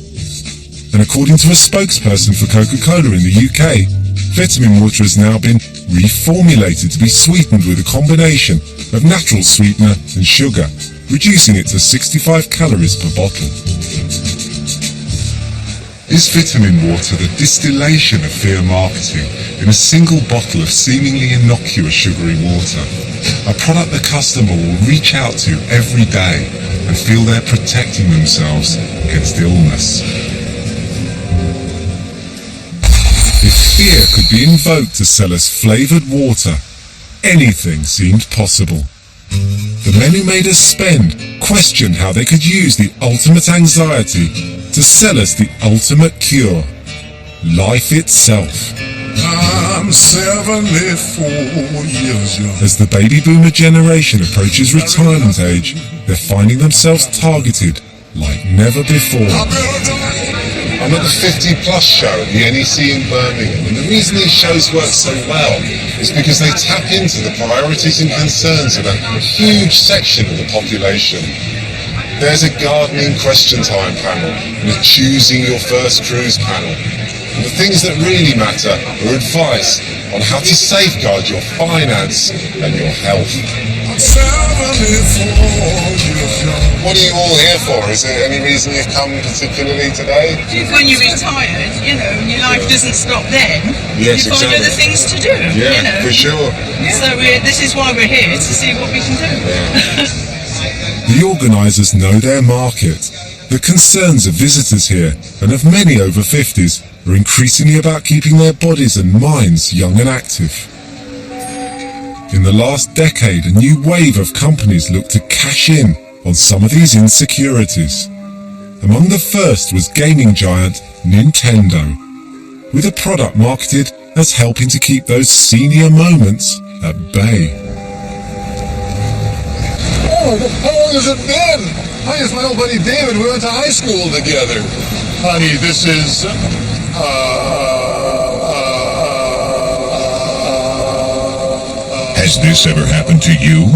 And according to a spokesperson for Coca-Cola in the UK, vitamin water has now been reformulated to be sweetened with a combination of natural sweetener and sugar, reducing it to 65 calories per bottle. Is vitamin water the distillation of fear marketing in a single bottle of seemingly innocuous sugary water? A product the customer will reach out to every day and feel they're protecting themselves against illness. If fear could be invoked to sell us flavoured water, anything seemed possible. The men who made us spend questioned how they could use the ultimate anxiety to sell us the ultimate cure, life itself. I'm 74 years young. As the baby boomer generation approaches retirement age, they're finding themselves targeted like never before. I'm at the 50 Plus show at the NEC in Birmingham, and the reason these shows work so well is because they tap into the priorities and concerns of a huge section of the population. There's a gardening question time panel and a choosing your first cruise panel. And the things that really matter are advice on how to safeguard your finance and your health. What are you all here for? Is there any reason you've come particularly today? When you're retired, you know, your life doesn't stop then. Yes, you find exactly. other things to do. Yeah, you know. for sure. So this is why we're here, to see what we can do. The organisers know their market. The concerns of visitors here, and of many over 50s, are increasingly about keeping their bodies and minds young and active. In the last decade, a new wave of companies looked to cash in on some of these insecurities. Among the first was gaming giant Nintendo, with a product marketed as helping to keep those senior moments at bay. Oh, how long has it been? Hi, it's my old buddy David. We went to high school together. Honey, this is... Has this ever happened to you?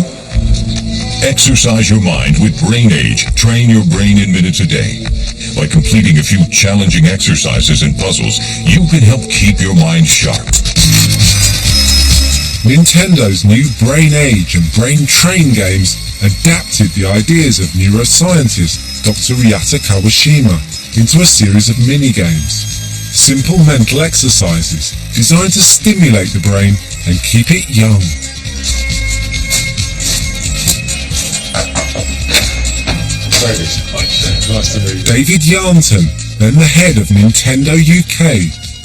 Exercise your mind with Brain Age. Train your brain in minutes a day. By completing a few challenging exercises and puzzles, you can help keep your mind sharp. Nintendo's new Brain Age and Brain Train games adapted the ideas of neuroscientist Dr. Ryota Kawashima into a series of mini-games. Simple mental exercises designed to stimulate the brain and keep it young. Nice to meet you. David Yarnton, then the head of Nintendo UK,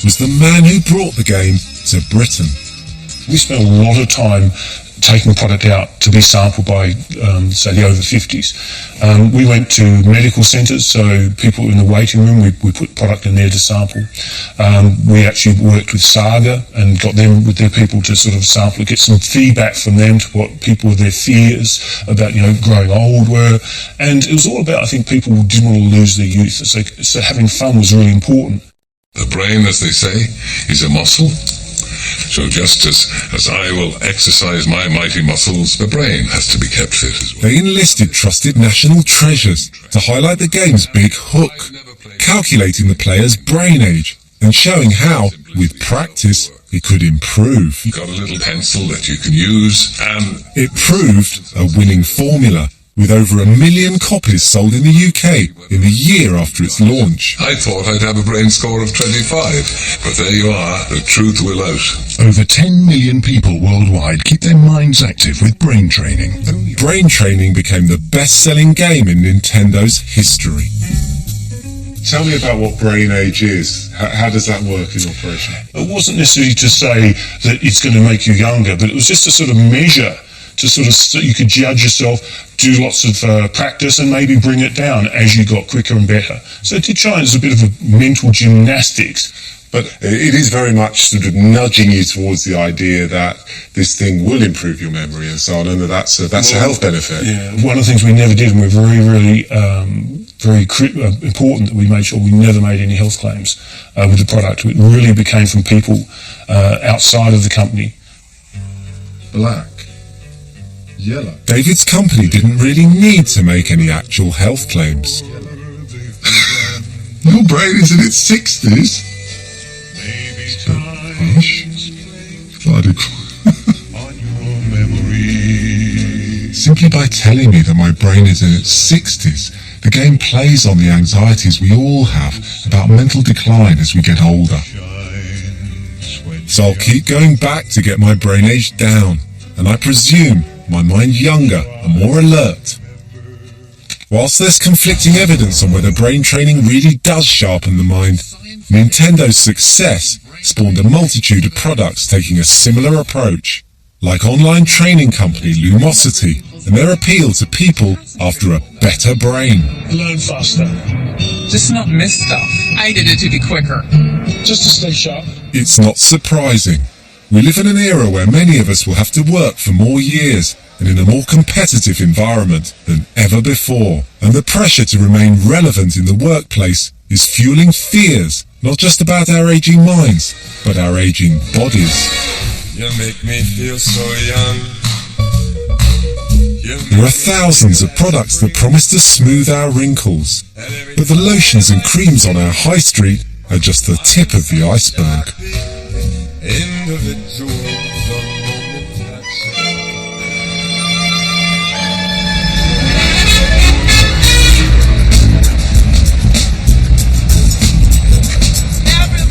was the man who brought the game to Britain. We spent a lot of time taking product out to be sampled by, say, the over 50s. We went to medical centres, so people in the waiting room, we put product in there to sample. We actually worked with Saga and got them with their people to sort of sample it, get some feedback from them to what people, their fears about, you know, growing old were. And it was all about, I think, people didn't want to lose their youth. So having fun was really important. The brain, as they say, is a muscle. So just as I will exercise my mighty muscles, the brain has to be kept fit as well. They enlisted trusted national treasures to highlight the game's big hook, calculating the player's brain age and showing how, with practice, it could improve. You've got a little pencil that you can use, and it proved a winning formula, with over 1 million copies sold in the UK in the year after its launch. I thought I'd have a brain score of 25, but there you are, the truth will out. Over 10 million people worldwide keep their minds active with brain training. Brain Training became the best-selling game in Nintendo's history. Tell me about what Brain Age is. How does that work in operation? It wasn't necessarily to say that it's going to make you younger, but it was just a sort of measure to sort of, so you could judge yourself, do lots of practice and maybe bring it down as you got quicker and better. So it did try as a bit of a mental gymnastics But it is very much sort of nudging you towards the idea that this thing will improve your memory and so on, and that's a health benefit. Yeah, one of the things we never did, and we're very important that we made sure we never made any health claims with the product. It really became from people outside of the company. Black. Yellow. David's company didn't really need to make any actual health claims. Your brain is in its 60s. Simply by telling me that my brain is in its 60s, the game plays on the anxieties we all have about mental decline as we get older. So I'll keep going back to get my brain age down, and I presume my mind younger and more alert. Whilst there's conflicting evidence on whether brain training really does sharpen the mind, Nintendo's success spawned a multitude of products taking a similar approach, like online training company Lumosity and their appeal to people after a better brain. Learn faster. Just not miss stuff. I did it to be quicker. Just to stay sharp. It's not surprising. We live in an era where many of us will have to work for more years and in a more competitive environment than ever before. And the pressure to remain relevant in the workplace is fueling fears, not just about our aging minds, but our aging bodies. You make me feel so young. There are thousands of products that promise to smooth our wrinkles, but the lotions and creams on our high street are just the tip of the iceberg.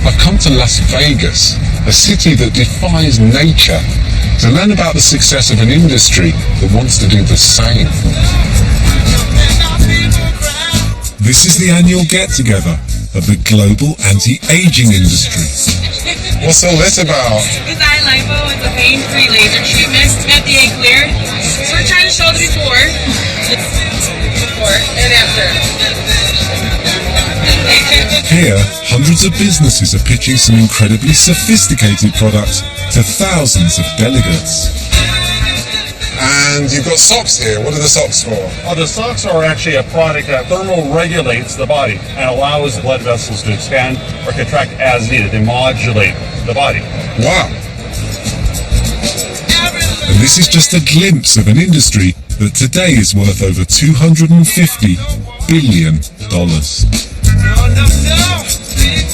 I've come to Las Vegas, a city that defies nature, to learn about the success of an industry that wants to do the same. This is the annual get-together of the global anti-aging industry. What's all this about? This eye lipo is a pain-free laser treatment, FDA cleared. So we're trying to show the before and after. Here, hundreds of businesses are pitching some incredibly sophisticated products to thousands of delegates. And you've got socks here. What are the socks for? Oh, the socks are actually a product that thermoregulates the body and allows blood vessels to expand or contract as needed. They modulate the body. Wow. And this is just a glimpse of an industry that today is worth over $250 billion.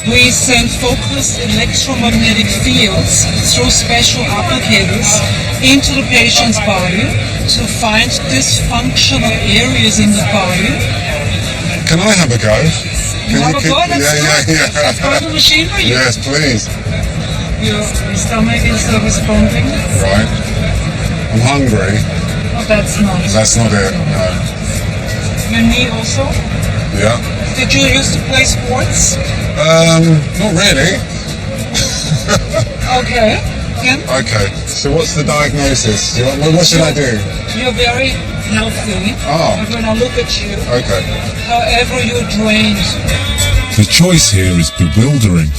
We send focused electromagnetic fields through special applicators into the patient's body to find dysfunctional areas in the body. Can I have a go? Have a go? Let's go to the machine for you. Yes, please. Your stomach is responding. Right. I'm hungry. Oh, that's not. That's not it, no. Your knee also? Yeah. Did you used to play sports? Not really. Okay. Then Okay. So what's the diagnosis? What should I do? you're very healthy. Oh. I'm gonna look at you. Okay. However, you're drained. The choice here is bewildering.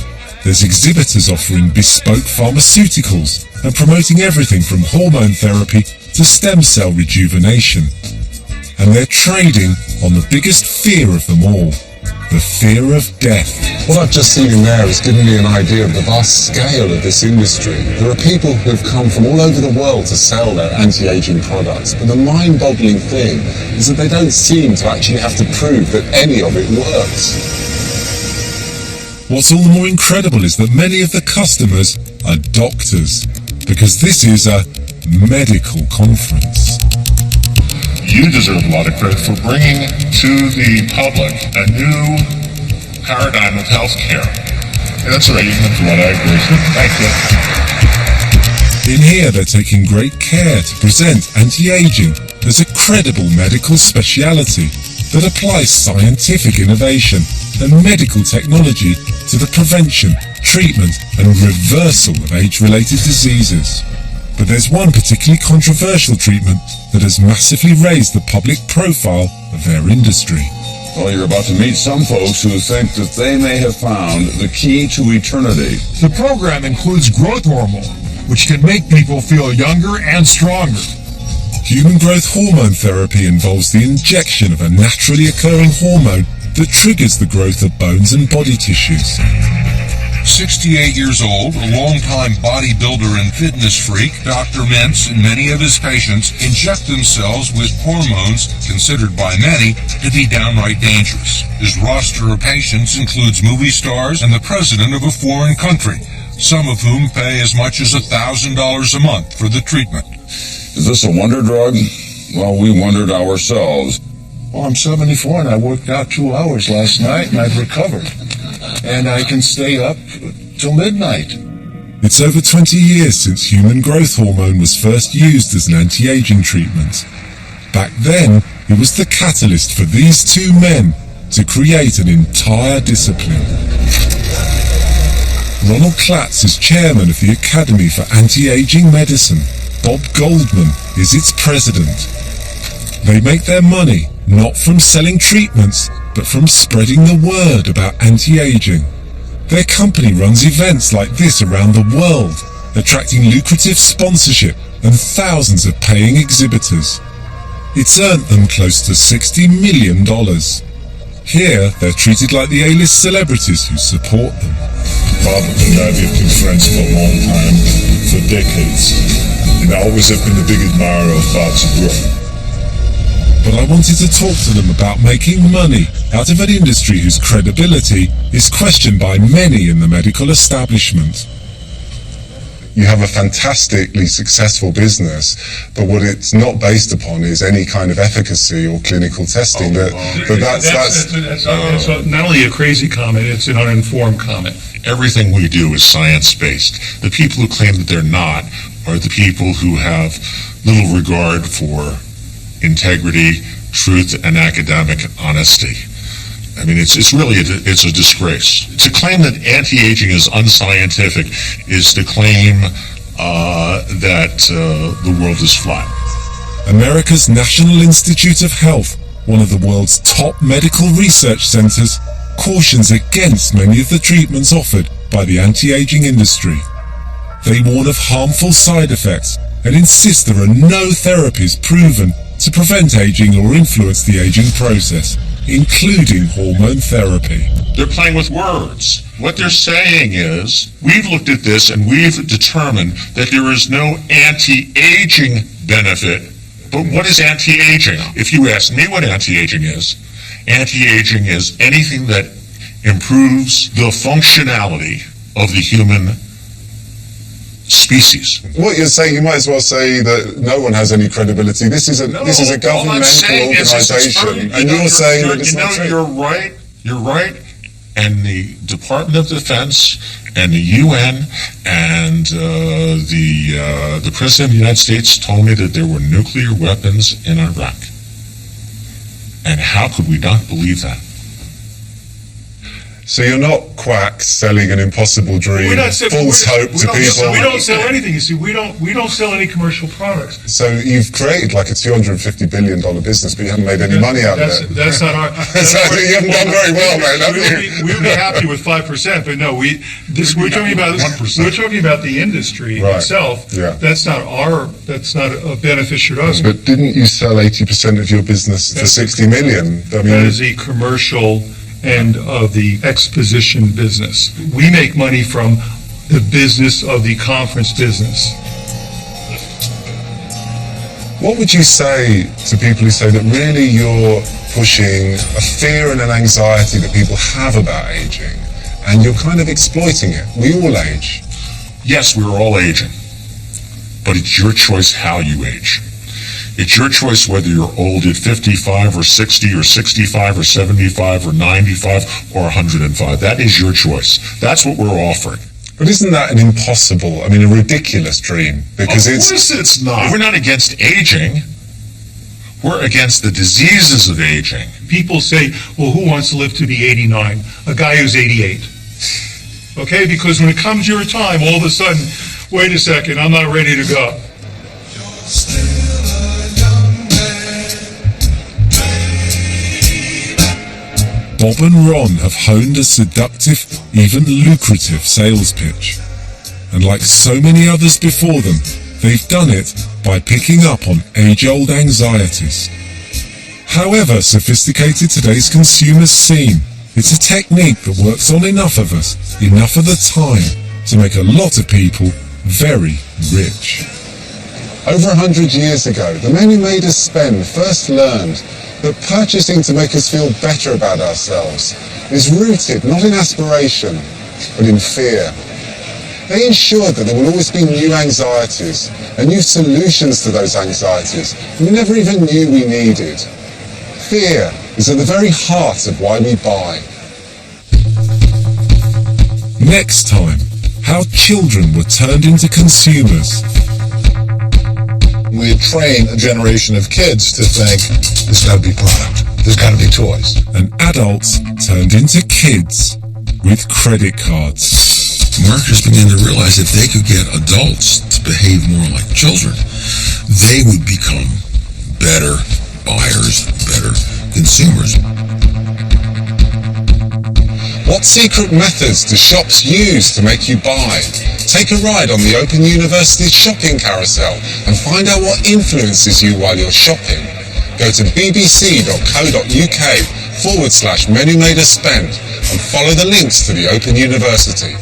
There's exhibitors offering bespoke pharmaceuticals and promoting everything from hormone therapy to stem cell rejuvenation. And they're trading on the biggest fear of them all, the fear of death. What I've just seen in there has given me an idea of the vast scale of this industry. There are people who have come from all over the world to sell their anti-aging products, but the mind-boggling thing is that they don't seem to actually have to prove that any of it works. What's all the more incredible is that many of the customers are doctors, because this is a medical conference. You deserve a lot of credit for bringing to the public a new paradigm of healthcare. That's right. That's what I agree. Thank you. In here, they're taking great care to present anti-aging as a credible medical speciality that applies scientific innovation and medical technology to the prevention, treatment, and reversal of age-related diseases. But there's one particularly controversial treatment that has massively raised the public profile of their industry. Well, you're about to meet some folks who think that they may have found the key to eternity. The program includes growth hormone, which can make people feel younger and stronger. Human growth hormone therapy involves the injection of a naturally occurring hormone that triggers the growth of bones and body tissues. 68 years old, a longtime bodybuilder and fitness freak, Dr. Mentz and many of his patients inject themselves with hormones considered by many to be downright dangerous. His roster of patients includes movie stars and the president of a foreign country, some of whom pay as much as $1,000 a month for the treatment. Is this a wonder drug? Well, we wondered ourselves. Well, I'm 74 and I worked out 2 hours last night and I've recovered. And I can stay up till midnight. It's over 20 years since human growth hormone was first used as an anti-aging treatment. Back then, it was the catalyst for these two men to create an entire discipline. Ronald Klatz is chairman of the Academy for Anti-Aging Medicine. Bob Goldman is its president. They make their money not from selling treatments, but from spreading the word about anti-aging. Their company runs events like this around the world, attracting lucrative sponsorship and thousands of paying exhibitors. It's earned them close to $60 million. Here, they're treated like the A-list celebrities who support them. Bob and I have been friends for a long time, for decades, and I always have been a big admirer of Bob's work. But I wanted to talk to them about making money out of an industry whose credibility is questioned by many in the medical establishment. You have a fantastically successful business, but what it's not based upon is any kind of efficacy or clinical testing. That's not only a crazy comment, it's an uninformed comment. Everything we do is science-based. The people who claim that they're not are the people who have little regard for integrity, truth, and academic honesty. I mean, it's really a disgrace. To claim that anti-aging is unscientific is to claim that the world is flat. America's National Institute of Health, one of the world's top medical research centers, cautions against many of the treatments offered by the anti-aging industry. They warn of harmful side effects and insist there are no therapies proven to prevent aging or influence the aging process, including hormone therapy. They're playing with words. What they're saying is, we've looked at this and we've determined that there is no anti-aging benefit. But what is anti-aging? If you ask me what anti-aging is anything that improves the functionality of the human species. What you're saying, you might as well say that no one has any credibility. This is a governmental organisation, and you're saying that it's not true. You're right, and the Department of Defense and the UN and the President of the United States told me that there were nuclear weapons in Iraq. And how could we not believe that? So you're not quacks selling an impossible dream, false hope to people. We don't sell anything. You see, we don't sell any commercial products. So you've created like a $250 billion business, but you haven't made any money out of it. That's not our. You haven't done very well, man. Have you? We would be happy with 5%, but no, we're talking about 1%. We're talking about the industry itself. Yeah. That's not a beneficial to us. But didn't you sell 80% of your business for $60 million? I mean, that is the commercial end of the exposition business. We make money from the business of the conference business. What would you say to people who say that really you're pushing a fear and an anxiety that people have about aging, and you're kind of exploiting it? We all age. Yes, we're all aging. But it's your choice how you age. It's your choice whether you're old at 55 or 60 or 65 or 75 or 95 or 105. That is your choice. That's what we're offering. But isn't that an impossible, a ridiculous dream? Because of course it's not. We're not against aging. We're against the diseases of aging. People say, well, who wants to live to be 89? A guy who's 88. Okay, because when it comes your time, all of a sudden, wait a second, I'm not ready to go. Bob and Ron have honed a seductive, even lucrative sales pitch. And like so many others before them, they've done it by picking up on age-old anxieties. However sophisticated today's consumers seem, it's a technique that works on enough of us, enough of the time, to make a lot of people very rich. Over 100 years ago, the men who made us spend first learned that purchasing to make us feel better about ourselves is rooted not in aspiration, but in fear. They ensured that there will always be new anxieties and new solutions to those anxieties we never even knew we needed. Fear is at the very heart of why we buy. Next time, how children were turned into consumers. We train a generation of kids to think, there's got to be product, there's got to be toys. And adults turned into kids with credit cards. Marketers began to realize if they could get adults to behave more like children, they would become better buyers, better consumers. What secret methods do shops use to make you buy? Take a ride on the Open University shopping carousel and find out what influences you while you're shopping. Go to bbc.co.uk/menu made us spend and follow the links to the Open University.